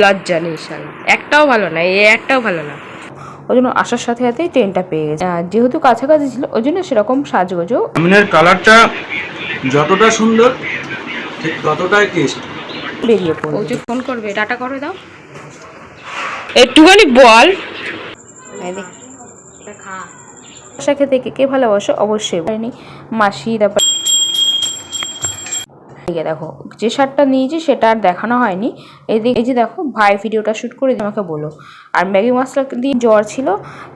লজ্জা নেই শালা, একটাও ভালো না, একটাও ভালো না। ওই জন্য আসার সাথে সাথেই ট্রেনটা পেয়ে গেছে। যেহেতু কাছাকাছি ছিল ওই জন্য সেরকম সাজগোজও। চাউমিনের কালারটা যতটা সুন্দর ঠিক ততটাই টেস্ট। বেরিয়ে পড়ল। ও যে ফোন করবে, ডাটা করে দাও একটুখানি বল। খা খেতে কে ভালোবাসো অবশ্যই পারিনি মাসি। তারপর দেখো যে শার্টটা নিয়েছি সেটা আর দেখানো হয়নি। এই যে দেখো ভাই ভিডিওটা শ্যুট করে আমাকে বলো। আর ম্যাগি মশলা দিয়ে জ্বর ছিল,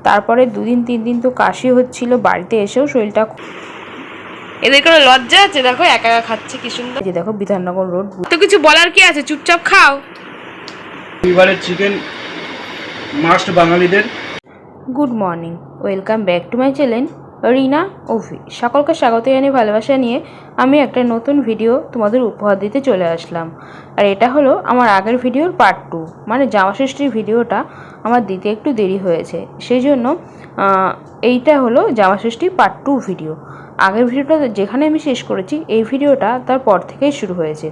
তারপরে 2-3 দিন তো কাশি হচ্ছিল, বাড়িতে এসেও শরীরটা। এদের কোনো লজ্জা আছে? দেখো একা একা খাচ্ছে কি সুন্দর। যে দেখো বিধাননগর রোড, তো কিছু বলার কি আছে, চুপচাপ খাও। এবারে চিকেন মাস্ট বাঙালিদের। Good morning, welcome back to my channel Rina Ovi. সকলকে স্বাগত জানিয়ে ভালোবাসা নিয়ে আমি একটা নতুন ভিডিও তোমাদের উপহার দিতে চলে আসলাম। আর এটা হলো আমার আগের ভিডিওর পার্ট 2, মানে জামাষষ্ঠীর ভিডিওটা আমার দিতে একটু দেরি হয়েছে, সেই জন্য এইটা হলো জামাষষ্ঠী পার্ট 2 ভিডিও। আগের ভিডিওটা যেখানে আমি শেষ করেছি এই ভিডিওটা তারপর থেকেই শুরু হয়েছে।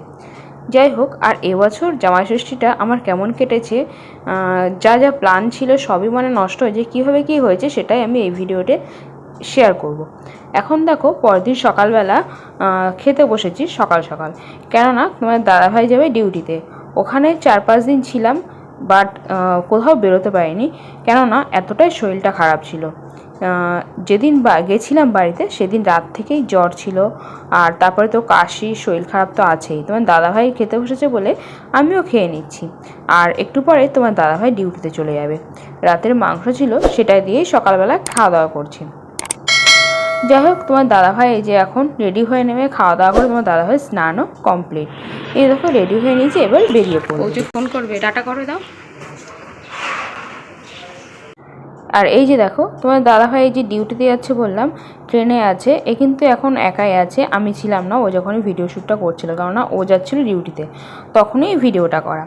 যাই হোক, আর এবছর জামাইষষ্ঠীটা আমার কেমন কেটেছে, যা যা প্ল্যান ছিল সবই মানে নষ্ট হয়েছে, কীভাবে কী হয়েছে সেটাই আমি এই ভিডিওতে শেয়ার করব। এখন দেখো পরদিন সকালবেলা খেতে বসেছি সকাল সকাল, কেননা তোমার দাদাভাই যাবে ডিউটিতে। ওখানে 4-5 দিন ছিলাম, বাট কোথাও বেরোতে পারিনি, কেননা এতটাই শরীরটা খারাপ ছিল। যেদিন গেছিলাম বাড়িতে সেদিন রাত থেকেই জ্বর ছিল, আর তারপরে তো কাশি, শরীর খারাপ তো আছেই। তোমার দাদাভাই খেতে বসেছে বলে আমিও খেয়ে নিচ্ছি। আর একটু পরে তোমার দাদাভাই ডিউটিতে চলে যাবে। রাতের মাংস ছিল, সেটা দিয়েই সকালবেলা খাওয়া দাওয়া করছি। যাই হোক, তোমার দাদাভাই এই যে এখন রেডি হয়ে নেবে খাওয়া দাওয়া করে। তোমার দাদাভাই স্নানও কমপ্লিট, এই দেখো রেডি হয়ে নিয়েছে, এবার বেরিয়ে পড়ো। ও যে ফোন করবে, ডাটা করে দাও। আর এই যে দেখো তোমার দাদাভাই এই যে ডিউটিতে যাচ্ছে বললাম, ট্রেনে আছে। এ কিন্তু এখন একাই আছে, আমি ছিলাম না ও যখনই ভিডিও শ্যুটটা করছিল, কেননা ও যাচ্ছিল ডিউটিতে, তখনই ভিডিওটা করা।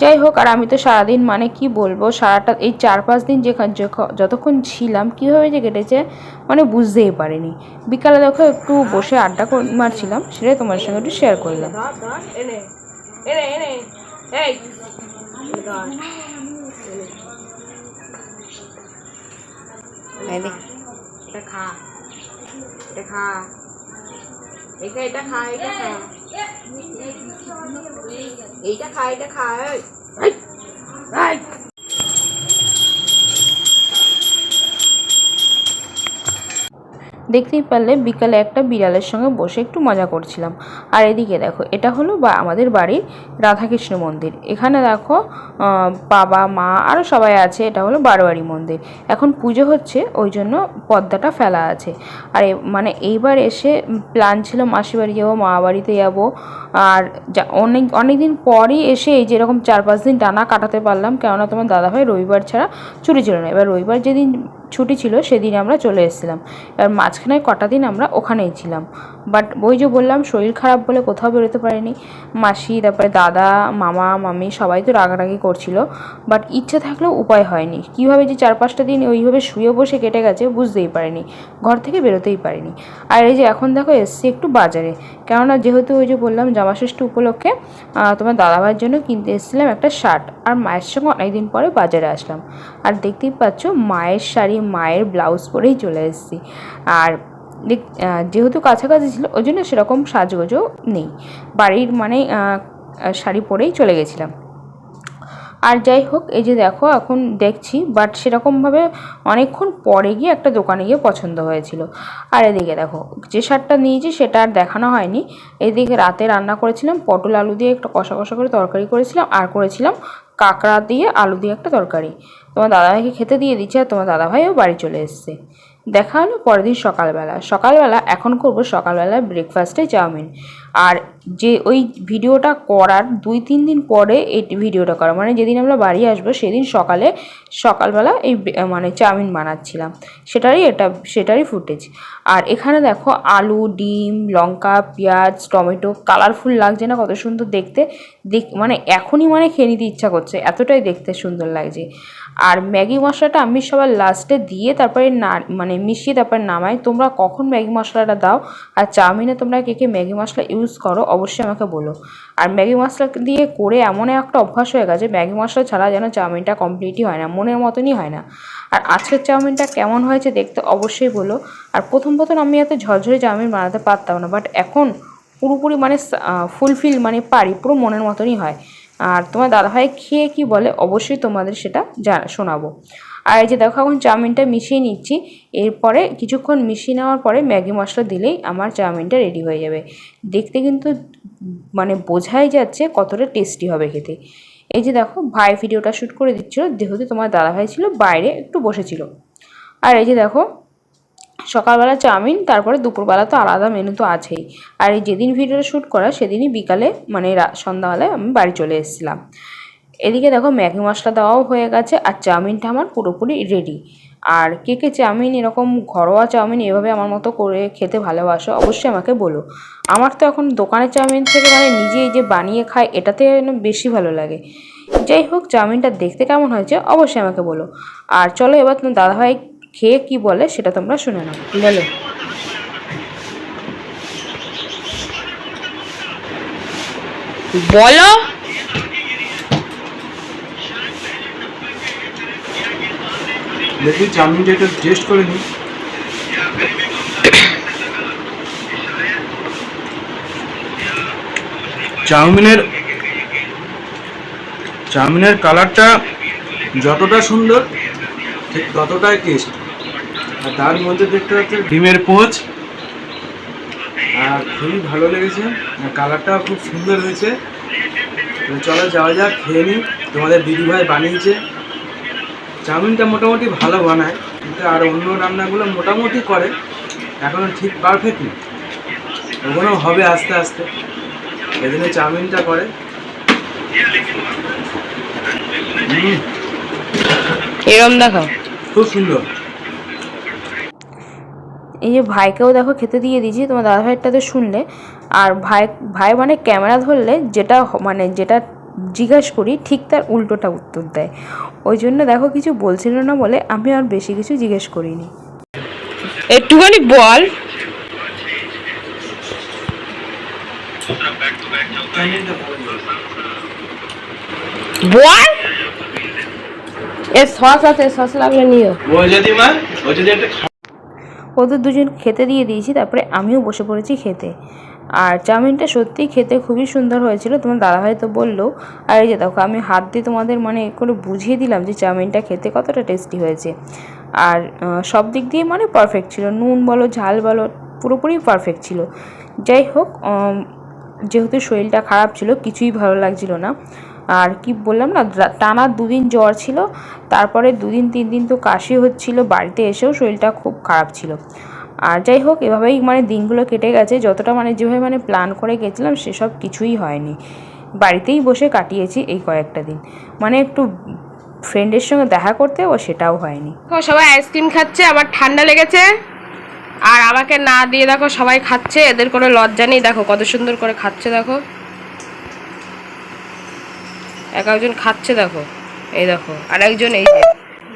যাই হোক, আর আমি তো সারাদিন মানে কি বলবো, সারাটা এই 4-5 দিন যতক্ষণ ছিলাম কীভাবে যে কেটেছে মানে বুঝতেই পারিনি। বিকালে দেখো একটু বসে আড্ডা মারছিলাম, সেটাই তোমার সঙ্গে একটু শেয়ার করলাম। এটা খা, এটা খা, এটা খা, এটা খা, এইটা খা, এটা খা। দেখতেই পারলে বিকালে একটা বিড়ালের সঙ্গে বসে একটু মজা করছিলাম। আর এদিকে দেখো এটা হলো আমাদের বাড়ির রাধাকৃষ্ণ মন্দির। এখানে দেখো বাবা মা আরও সবাই আছে। এটা হলো বারোয়ারি মন্দির, এখন পুজো হচ্ছে ওই জন্য পর্দাটা ফেলা আছে। আর মানে এইবার এসে প্ল্যান ছিল মাসির বাড়ি যাবো, মা বাড়িতে যাবো। আর অনেক দিন পরই এসে এই যেরকম 4-5 দিন টানা কাটাতে পারলাম, কেননা তোমার দাদাভাই রবিবার ছাড়া ছুটি ছিল না। এবার রবিবার যেদিন ছুটি ছিল সেদিন আমরা চলে এসেছিলাম। এবার মাঝখানে কটা দিন আমরা ওখানেই ছিলাম, বাট ওই যে বললাম শরীর খারাপ বলে কোথাও বেরোতে পারিনি। মাসি, তারপরে দাদা, মামা, মামি সবাই তো রাগারাগি করছিল, বাট ইচ্ছে থাকলেও উপায় হয়নি। কীভাবে যে 4-5টা দিন ওইভাবে শুয়ে বসে কেটে গেছে বুঝতেই পারিনি, ঘর থেকে বেরোতেই পারিনি। আর এই যে এখন দেখো এসছি একটু বাজারে, কেননা যেহেতু ওই যে বললাম জামাষষ্ঠী উপলক্ষে তোমার দাদাভাইয়ের জন্য কিনতে এসেছিলাম একটা শার্ট। আর মায়ের সঙ্গে অনেকদিন পরে বাজারে আসলাম। আর দেখতেই পাচ্ছ মায়ের শাড়ি, মায়ের ব্লাউজ পরেই চলে এসেছি। আর যেহেতু কাছাকাছি ছিল ওই জন্য সেরকম সাজগোজও নেই, বাড়ির মানে শাড়ি পরেই চলে গেছিলাম। আর যাই হোক, এই যে দেখো এখন দেখছি, বাট সেরকমভাবে অনেকক্ষণ পরে গিয়ে একটা দোকানে গিয়ে পছন্দ হয়েছিল। আর এদিকে দেখো যে শার্টটা নিয়েছি সেটা আর দেখানো হয়নি। এদিকে রাতে রান্না করেছিলাম পটল আলু দিয়ে একটা কষা কষা করে তরকারি করেছিলাম, আর করেছিলাম কাঁকড়া দিয়ে আলু দিয়ে একটা তরকারি। তোমার দাদাভাইকে খেতে দিয়ে দিচ্ছে, আর তোমার দাদাভাইও বাড়ি চলে এসছে। দেখা হলো পরের দিন সকালবেলা এখন করব সকালবেলা ব্রেকফাস্টে চাউমিন। আর যে ওই ভিডিওটা করার 2-3 দিন পরে এই ভিডিওটা করা, মানে যেদিন আমরা বাড়ি আসবো সেদিন সকালবেলা এই মানে চাউমিন বানাচ্ছিলাম, সেটারই ফুটেজ। আর এখানে দেখো আলু, ডিম, লঙ্কা, পেঁয়াজ, টমেটো, কালারফুল লাগছে না কত সুন্দর দেখতে? মানে এখনই মানে খেয়ে নিতে ইচ্ছা করছে, এতটাই দেখতে সুন্দর লাগছে। আর ম্যাগি মশলাটা আমি সবার লাস্টে দিয়ে তারপরে মানে মিশিয়ে তারপরে নামাই। তোমরা কখন ম্যাগি মশলাটা দাও, আর চাউমিনে তোমরা কে কে ম্যাগি মশলা ইউজ ইউজ করো অবশ্যই আমাকে বলো। আর ম্যাগি মশলা দিয়ে করে এমন একটা অভ্যাস হয়ে গেছে, ম্যাগি মশলা ছাড়া যেন চাউমিনটা কমপ্লিটই হয় না, মনের মতনই হয় না। আর আজকের চাউমিনটা কেমন হয়েছে দেখতে অবশ্যই বলো। আর প্রথম আমি এত ঝরঝরে চাউমিন বানাতে পারতাম না, বাট এখন পুরোপুরি মানে ফুলফিল মানে পারি, পুরো মনের মতনই হয়। আর তোমার দাদাভাই খেয়ে কি বলে অবশ্যই তোমাদের সেটা শোনাবো। আর এই যে দেখো এখন চাউমিনটা মিশিয়ে নিচ্ছি, এরপরে কিছুক্ষণ মিশিয়ে নেওয়ার পরে ম্যাগি মশলা দিলেই আমার চাউমিনটা রেডি হয়ে যাবে। দেখতে কিন্তু মানে বোঝাই যাচ্ছে কতটা টেস্টি হবে খেতে। এই যে দেখো ভাই ভিডিওটা শ্যুট করে দিচ্ছিলো, যেহেতু তোমার দাদাভাই ছিল বাইরে একটু বসেছিল। আর এই যে দেখো সকালবেলা চাউমিন, তারপরে দুপুরবেলা তো আলাদা মেনু তো আছেই। আর এই যেদিন ভিডিওটা শ্যুট করা সেদিনই বিকালে মানে সন্ধ্যাবেলায় আমি বাড়ি চলে এসেছিলাম। এদিকে দেখো ম্যাগি মশলা দেওয়াও হয়ে গেছে আর চাউমিনটা আমার পুরোপুরি রেডি। আর কে কে চাউমিন এরকম ঘরোয়া চাউমিন এভাবে আমার মতো করে খেতে ভালোবাসো অবশ্যই আমাকে বলো। আমার তো এখন দোকানের চাউমিন থেকে মানে নিজেই যে বানিয়ে খাই এটাতে বেশি ভালো লাগে। যাই হোক চাউমিনটা দেখতে কেমন হয়েছে অবশ্যই আমাকে বলো। আর চলো এবার তোমার দাদাভাই খেয়ে কি বলে সেটা তোমরা শুনে নাও। বলো। বলো। দেখি চাউমিনটা একটু টেস্ট করে নিই। চাউমিনের কালারটা যতটা সুন্দর ঠিক ততটাই টেস্ট। আর তার মধ্যে দেখতে পাচ্ছি ডিমের পোচ, আর খুবই ভালো লেগেছে, আর কালারটাও খুব সুন্দর হয়েছে। চলো যাওয়া যাক, খেয়ে নিই। তোমাদের দিদিভাই বানিয়েছে, চাউমিনটা মোটামুটি ভালো বানায়, কিন্তু আর অন্য রান্নাগুলো মোটামুটি করে, এখনও ঠিক পারফেক্ট না, ওগুলো হবে আস্তে আস্তে। এদিনে চাউমিনটা করে এরম দেখাও, খুব সুন্দর। এই যে ভাইকেও দেখো খেতে দিয়ে দিয়েছি, তোমার দাদাভাইটা তো শুনলে। আর ভাই মানে ক্যামেরা ধরলে যেটা মানে যেটা জিজ্ঞাসা করি ঠিক তার উল্টোটা উত্তর দেয়। ওই জন্য দেখো কিছু বলছিল না বলে আমি আর বেশি কিছু জিজ্ঞেস করিনি। একটুখানি বল। বল। এর সস আছে, সস লাগলে নিও। ওদের দুজন খেতে দিয়ে দিয়েছি, তারপরে আমিও বসে পড়েছি খেতে। আর চাউমিনটা সত্যিই খেতে খুবই সুন্দর হয়েছিল, তোমার দাদাভাই তো বললো। আর এই যে দেখো আমি হাত দিয়ে তোমাদের মানে করে বুঝিয়ে দিলাম যে চাউমিনটা খেতে কতটা টেস্টি হয়েছে। আর সব দিক দিয়ে মানে পারফেক্ট ছিল, নুন বলো ঝাল বলো পুরোপুরি পারফেক্ট ছিল। যাই হোক যেহেতু শরীরটা খারাপ ছিল কিছুই ভালো লাগছিল না। আর কি বললাম না, টানা 2 দিন জ্বর ছিল, তারপরে 2 দিন 3 দিন তো কাশি হচ্ছিল, বাড়িতে এসেও শরীরটা খুব খারাপ ছিল। আর যাই হোক এভাবেই মানে দিনগুলো কেটে গেছে, যতটা মানে যেভাবে মানে প্ল্যান করে গেছিলাম সেসব কিছুই হয়নি, বাড়িতেই বসে কাটিয়েছি এই কয়েকটা দিন। মানে একটু ফ্রেন্ডের সঙ্গে দেখা করতে ও সেটাও হয়নি। সবাই আইসক্রিম খাচ্ছে, আমার ঠান্ডা লেগেছে, আর আমাকে না দিয়ে দেখো সবাই খাচ্ছে, এদের কোনো লজ্জা নেই। দেখো কত সুন্দর করে খাচ্ছে, দেখো এক একজন খাচ্ছে, দেখো এই দেখো আর একজন এই যে,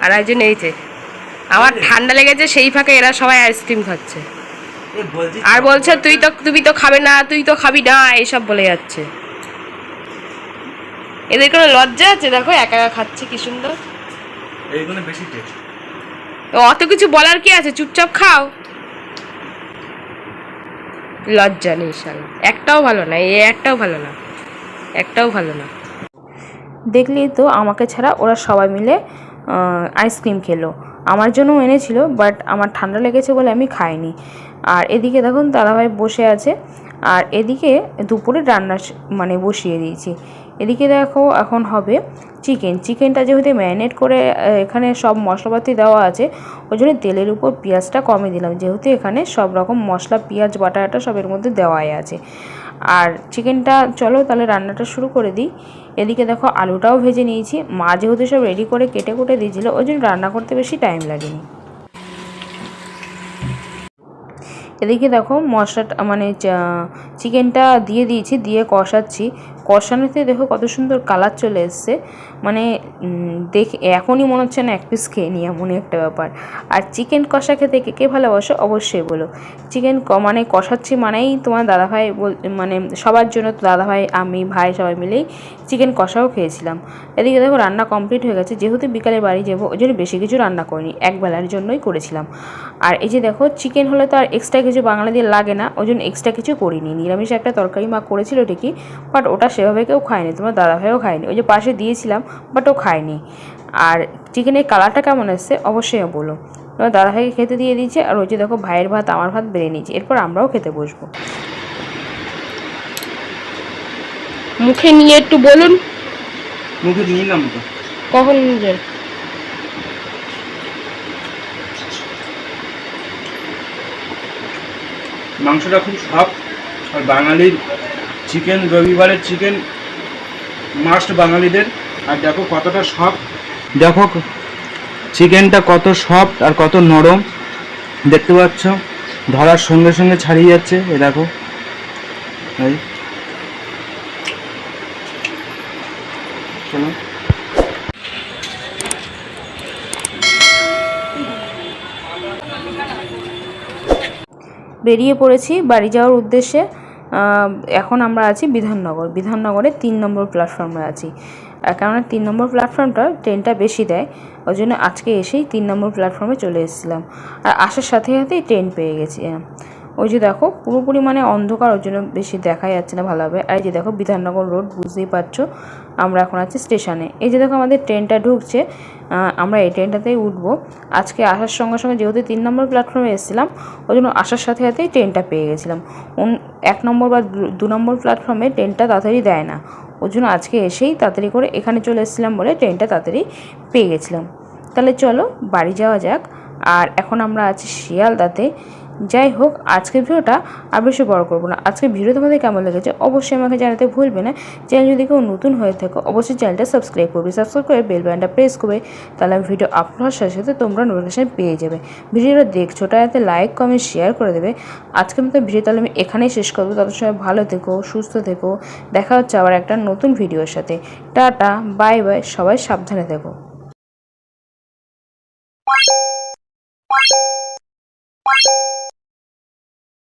আর একজন এই যে। আমার ঠান্ডা লেগেছে সেই ফাঁকে এরা সবাই আইসক্রিম খাচ্ছে আর বলছে তুমি তো খাবে না, তুই তো খাবি না, এইসব বলে যাচ্ছে। এদের কোনো লজ্জা আছে? দেখো একা একা খাচ্ছে কি সুন্দর। এইগুলো বেশি টেস্ট। অত কিছু বলার কি আছে, চুপচাপ খাও। লজ্জা নেই শালা, একটাও ভালো না, এই একটাও ভালো না, একটাও ভালো না। দেখলি তো আমাকে ছাড়া ওরা সবাই মিলে আইসক্রিম খেলো, আমার জন্য এনেছিল, বাট আমার ঠান্ডা লেগেছে বলে আমি খাইনি। আর এদিকে দেখুন দাদাভাই বসে আছে, আর এদিকে দুপুরে রান্না মানে বসিয়ে দিয়েছি। এদিকে দেখো এখন হবে চিকেনটা যেহেতু ম্যারিনেট করে এখানে সব মশলাপাতি দেওয়া আছে, ওই জন্য তেলের উপর পেঁয়াজটা কমে দিলাম, যেহেতু এখানে সব রকম মশলা পেঁয়াজ বাটা সবের মধ্যে দেওয়াই আছে। আর চিকেনটা চলো তাহলে রান্নাটা শুরু করে দিই। এদিকে দেখো আলুটাও ভেজে নিয়েছি, মা যেহেতু সব রেডি করে কেটে কুটে দিয়েছিলো ওই জন্য রান্না করতে বেশি টাইম লাগেনি। এদিকে দেখো মশলাটা মানে চিকেনটা দিয়ে দিয়েছি, দিয়ে কষানোতে দেখো কত সুন্দর কালার চলে এসছে, মানে দেখে এখনই মনে হচ্ছে না এক পিস খেয়ে নিই, এমনই একটা ব্যাপার। আর চিকেন কষা খেতে কে কে ভালোবাসো অবশ্যই বলো। চিকেন মানে কষাচ্ছি মানেই তোমার দাদাভাই মানে সবার জন্য, তো দাদাভাই আমি ভাই সবাই মিলেই চিকেন কষাও খেয়েছিলাম। এদিকে দেখো রান্না কমপ্লিট হয়ে গেছে, যেহেতু বিকালে বাড়ি যাবো ওই জন্য বেশি কিছু রান্না করিনি, একবেলার জন্যই করেছিলাম। আর এই যে দেখো চিকেন হলে তো আর এক্সট্রা কিছু বাঙালিদের লাগে না, ওই জন্য এক্সট্রা কিছু করিনি। নিরামিষ একটা তরকারি মা করেছিল ঠিকই, বাট ওটা সেভাবে কেউ খায়নি, তোমার দাদাভাইও খায়নি, ওই যে পাশে দিয়েছিলাম বাট ও খায়নি। আর চিকেনের কালারটা কেমন এসছে অবশ্যই বলো। তোমার দাদাভাইকে খেতে দিয়ে দিয়েছে, আর ওই যে দেখো ভাইয়ের ভাত আমার ভাত বেড়ে নিয়েছি, এরপর আমরাও খেতে বসবো। মুখে নিয়ে একটু বলুন। মুখে নিলাম তো। কখন নিলেন? মাংসটা খুব সফট, আর বাঙালির চিকেন, রবিবারের চিকেন মাস্ট বাঙালিদের। আর দেখো কতটা সফট, দেখো চিকেনটা কত সফট আর কত নরম, দেখতে পাচ্ছ ধরার সঙ্গে সঙ্গে ছাড়িয়ে যাচ্ছে। এ দেখো এই চলো বেরিয়ে পড়েছি বাড়ি যাওয়ার উদ্দেশ্যে। এখন আমরা আছি বিধাননগরে 3 নম্বর প্ল্যাটফর্মে আছি। কেননা 3 নম্বর প্ল্যাটফর্মটা ট্রেনটা বেশি দেয়, ওই জন্য আজকে এসেই 3 নম্বর প্ল্যাটফর্মে চলে এসেছিলাম। আর আসার সাথে সাথেই ট্রেন পেয়ে গেছি। ওই যে দেখো পুরোপুরি মানে অন্ধকার, ওর জন্য বেশি দেখা যাচ্ছে না ভালোভাবে। আর এই যে দেখো বিধাননগর রোড, বুঝতেই পারছো আমরা এখন আছি স্টেশনে। এই যে দেখো আমাদের ট্রেনটা ঢুকছে, আমরা এই ট্রেনটাতেই উঠবো। আজকে আসার সঙ্গে সঙ্গে যেহেতু 3 নম্বর প্ল্যাটফর্মে এসেছিলাম, ওই জন্য আসার সাথে সাথেই ট্রেনটা পেয়ে গেছিলাম। 1 নম্বর বা 2 নম্বর প্ল্যাটফর্মে ট্রেনটা তাড়াতাড়ি দেয় না, ওই জন্য আজকে এসেই তাড়াতাড়ি করে এখানে চলে এসেছিলাম বলে ট্রেনটা তাড়াতাড়ি পেয়ে গেছিলাম। তাহলে চলো বাড়ি যাওয়া যাক। আর এখন আমরা আছি শিয়ালদাতে। যাই হোক, আজকের ভিডিওটা আর বেশি বড় করবো না। আজকের ভিডিও তোমাদের কেমন লেগেছে অবশ্যই আমাকে জানাতে ভুলবে না। চ্যানেল যদি কেউ নতুন হয়ে থাকো অবশ্যই চ্যানেলটা সাবস্ক্রাইব করবে, সাবস্ক্রাইব করে বেল বাটনটা প্রেস করবে, তাহলে আমি ভিডিও আপলোড হওয়ার সাথে সাথে তোমরা নোটিফিকেশন পেয়ে যাবে। ভিডিওটা দেখছো তাতে লাইক কমেন্ট শেয়ার করে দেবে। আজকের মতো ভিডিও তাহলে আমি এখানেই শেষ করবো। তাদের সবাই ভালো থেকো, সুস্থ থেকো, দেখা হচ্ছে আবার একটা নতুন ভিডিওর সাথে। টাটা, বাই বাই, সবাই সাবধানে থেকো।